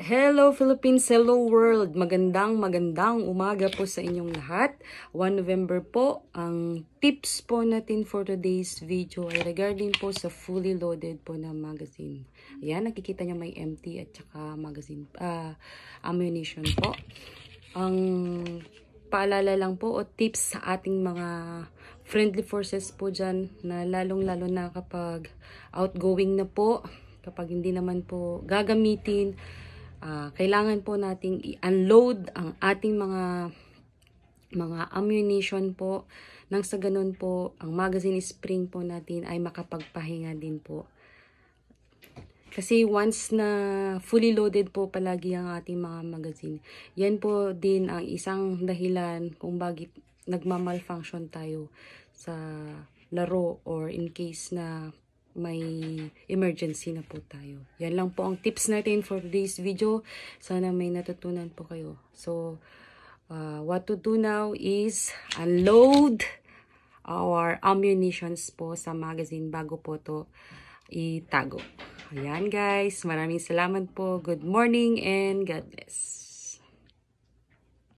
Hello Philippines, hello world! Magandang umaga po sa inyong lahat. 1 November po. Ang tips po natin for today's video ay regarding po sa fully loaded po na magazine. Ayan, nakikita nyo may empty at saka magazine, ammunition po. Ang paalala lang po o tips sa ating mga friendly forces po dyan na lalong-lalo na kapag outgoing na po, kapag hindi naman po gagamitin, kailangan po nating i-unload ang ating mga ammunition po nang sa ganun po ang magazine spring po natin ay makapagpahinga din po. Kasi once na fully loaded po palagi ang ating mga magazine, yan po din ang isang dahilan kung bakit nagmamalfunction tayo sa laro or in case na may emergency na po tayo. Yan lang po ang tips natin for today's video. Sana may natutunan po kayo. So, what to do now is unload our ammunitions po sa magazine bago po to itago. Ayan guys, maraming salamat po. Good morning and God bless.